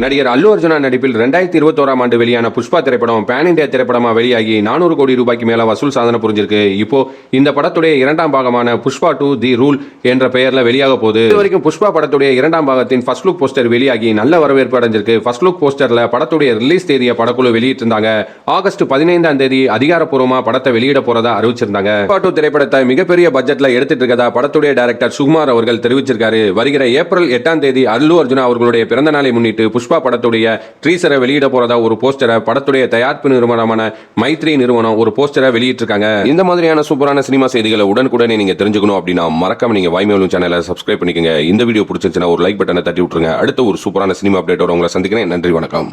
நடிகர் அல்லு அர்ஜுனா நடிப்பில் 2021ஆம் ஆண்டு வெளியான புஷ்பா திரைப்படம் பேன் இந்தியா திரைப்படமா வெளியாகி 400 கோடி ரூபாய்க்கு மேல வசூல் சாதனை புரிஞ்சிருக்கு. இப்போ இந்த படத்துடைய இரண்டாம் பாகமான புஷ்பா 2 தி ரூல் என்ற பெயர்ல வெளியாக போகுது. இது வரைக்கும் புஷ்பா படத்துடைய இரண்டாம் பாகத்தின் ஃபர்ஸ்ட் லுக் போஸ்டர் வெளியாகி நல்ல வரவேற்பு அடைஞ்சிருக்கு. ஃபர்ஸ்ட் லுக் போஸ்டர்ல படத்துடைய ரிலீஸ் தேதியை படக்குழு வெளியிட்டிருந்தாங்க. ஆகஸ்ட் 15ஆம் தேதி அதிகாரப்பூர்வமா படத்தை வெளியிட போறதா அறிவிச்சிருந்தாங்க. புஷ்பா 2 திரைப்படத்தை மிகப்பெரிய பட்ஜெட்ல எடுத்துட்டு இருக்கதா படத்துடைய டைரக்டர் சுகுமார் அவர்கள் தெரிவிச்சிருக்காரு. வருகிற ஏப்ரல் 8ஆம் தேதி அல்லு அர்ஜுனா அவர்களுடைய பிறந்த நாளை முன்னிட்டு புஷ்பா படத்துடைய ட்ரீசரை வெளியிட போறதா ஒரு போஸ்டரை படத்துடைய தயாரிப்பு நிறுவனமான மைத்ரி நிறுவனம் ஒரு போஸ்டரை வெளியிட்டிருக்காங்க. இந்த மாதிரியான சூப்பரான சினிமா செய்திகளை உடனுக்குடனே நீங்க தெரிஞ்சுக்கணும் அப்படின்னா மறக்காம நீங்க வாய்மேலும் சேனலை சப்ஸ்கிரைப் பண்ணிக்கங்க. இந்த வீடியோ பிடிச்சிருந்துச்சுன்னா ஒரு லைக் பட்டனை தட்டி விட்டுருங்க. அடுத்த ஒரு சூப்பரான சினிமா அப்டேட்டோட உங்களை சந்திக்கிறேன். நன்றி, வணக்கம்.